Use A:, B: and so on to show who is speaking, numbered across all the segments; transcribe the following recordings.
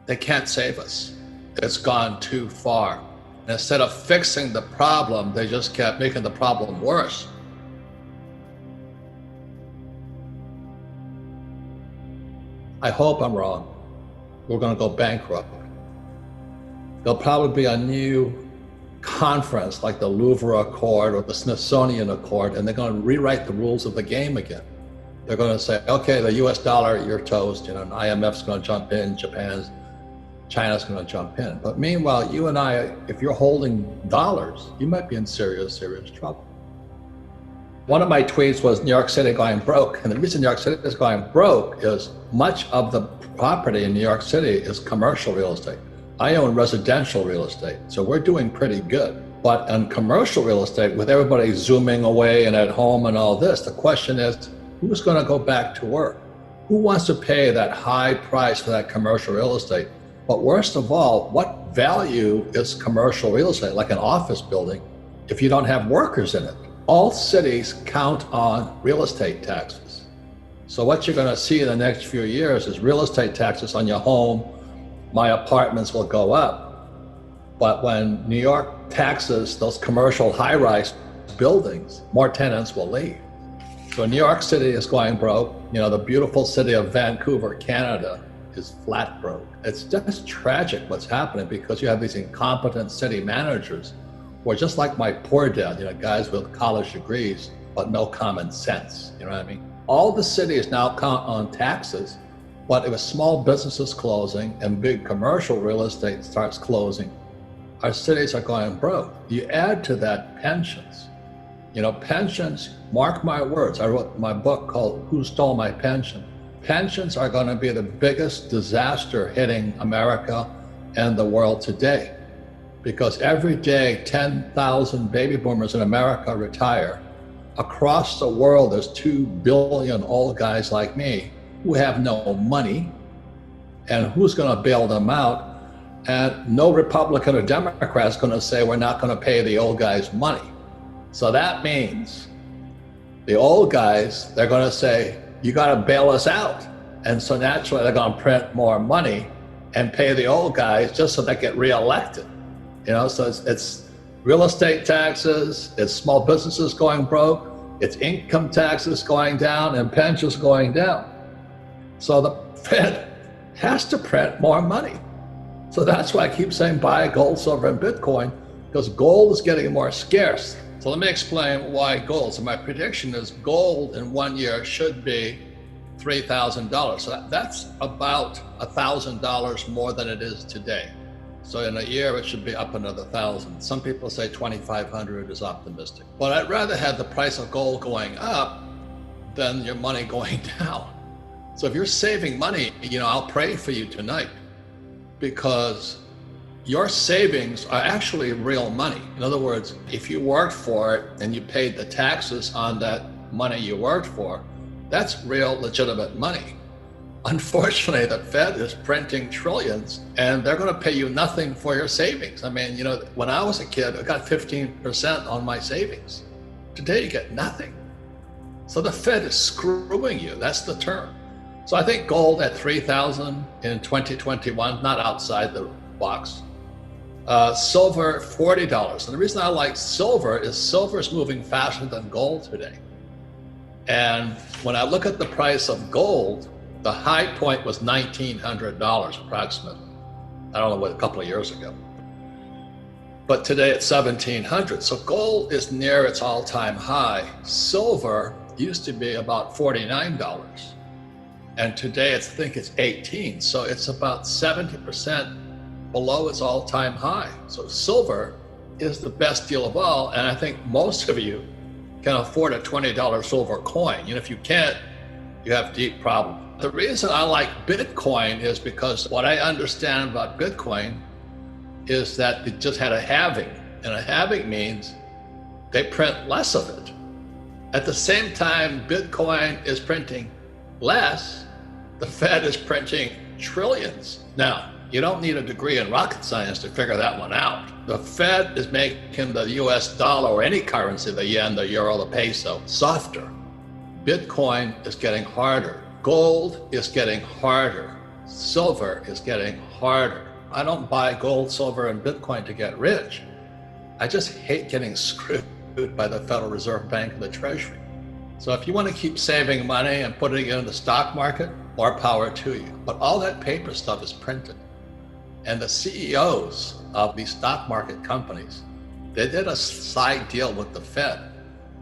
A: They can't save us. It's gone too far. And instead of fixing the problem, they just kept making the problem worse. I hope I'm wrong. We're going to go bankrupt. There'll probably be a new conference like the Louvre Accord or the Smithsonian Accord, and they're going to rewrite the rules of the game again. They're going to say, okay, the US dollar, you're toast, and IMF's going to jump in, China's going to jump in. But meanwhile, you and I, if you're holding dollars, you might be in serious, serious trouble. One of my tweets was New York City going broke. And the reason New York City is going broke is much of the property in New York City is commercial real estate. I own residential real estate, so we're doing pretty good. But in commercial real estate, with everybody zooming away and at home and all this, the question is, who's going to go back to work? Who wants to pay that high price for that commercial real estate? But worst of all, what value is commercial real estate, like an office building, if you don't have workers in it? All cities count on real estate taxes. So what you're going to see in the next few years is real estate taxes on your home. My apartments will go up. But when New York taxes those commercial high-rise buildings, more tenants will leave. So New York City is going broke. The beautiful city of Vancouver, Canada, is flat broke. It's just tragic what's happening because you have these incompetent city managers who are just like my poor dad, guys with college degrees, but no common sense, you know what I mean? All the cities now count on taxes, but if small businesses closing and big commercial real estate starts closing, our cities are going broke. You add to that pensions. Pensions, mark my words, I wrote my book called Who Stole My Pension? Pensions are going to be the biggest disaster hitting America and the world today. Because every day, 10,000 baby boomers in America retire. Across the world, there's 2 billion old guys like me who have no money. And who's going to bail them out? And no Republican or Democrat is going to say, we're not going to pay the old guys money. So that means the old guys, they're going to say, you got to bail us out. And so naturally, they're going to print more money and pay the old guys just so they get reelected. So it's real estate taxes, it's small businesses going broke, it's income taxes going down, and pensions going down. So the Fed has to print more money. So that's why I keep saying buy gold, silver, and Bitcoin, because gold is getting more scarce. So let me explain why gold. So my prediction is gold in 1 year should be $3,000. So that's about $1,000 more than it is today. So in a year, it should be up another 1,000. Some people say 2,500 is optimistic. But I'd rather have the price of gold going up than your money going down. So if you're saving money, I'll pray for you tonight, because your savings are actually real money. In other words, if you worked for it and you paid the taxes on that money you worked for, that's real legitimate money. Unfortunately, the Fed is printing trillions and they're going to pay you nothing for your savings. I mean, when I was a kid, I got 15% on my savings. Today, you get nothing. So the Fed is screwing you. That's the term. So I think gold at 3,000 in 2021, not outside the box. Silver, $40. And the reason I like silver is moving faster than gold today. And when I look at the price of gold, the high point was $1,900 approximately. I don't know what, a couple of years ago. But today it's $1,700. So gold is near its all-time high. Silver used to be about $49. And today I think it's 18. So it's about 70% below its all-time high. So silver is the best deal of all. And I think most of you can afford a $20 silver coin. If you can't, you have deep problem. The reason I like Bitcoin is because what I understand about Bitcoin is that it just had a halving. And a halving means they print less of it. At the same time, Bitcoin is printing less, the Fed is printing trillions. Now, you don't need a degree in rocket science to figure that one out. The Fed is making the US dollar or any currency, the yen, the euro, the peso, softer. Bitcoin is getting harder. Gold is getting harder. silver is getting harder. I don't buy gold, silver, and Bitcoin to get rich. I just hate getting screwed by the Federal Reserve Bank and the Treasury. So if you want to keep saving money and putting it in the stock market, more power to you. But all that paper stuff is printed. And the CEOs of these stock market companies, they did a side deal with the Fed.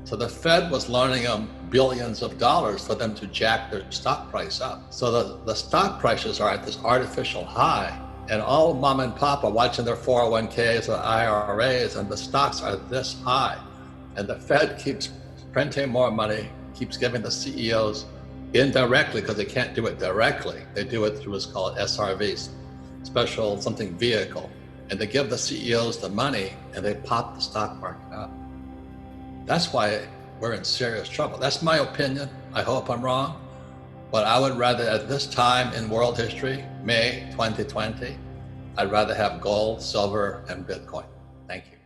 A: So the Fed was loaning them billions of dollars for them to jack their stock price up. So the stock prices are at this artificial high, and all mom and pop are watching their 401ks or IRAs, and the stocks are this high. And the Fed keeps printing more money, keeps giving the CEOs indirectly, because they can't do it directly. They do it through what's called SRVs, special something vehicle. And they give the CEOs the money and they pop the stock market up. That's why we're in serious trouble. That's my opinion. I hope I'm wrong. But I would rather, at this time in world history, May 2020, I'd rather have gold, silver, and Bitcoin. Thank you.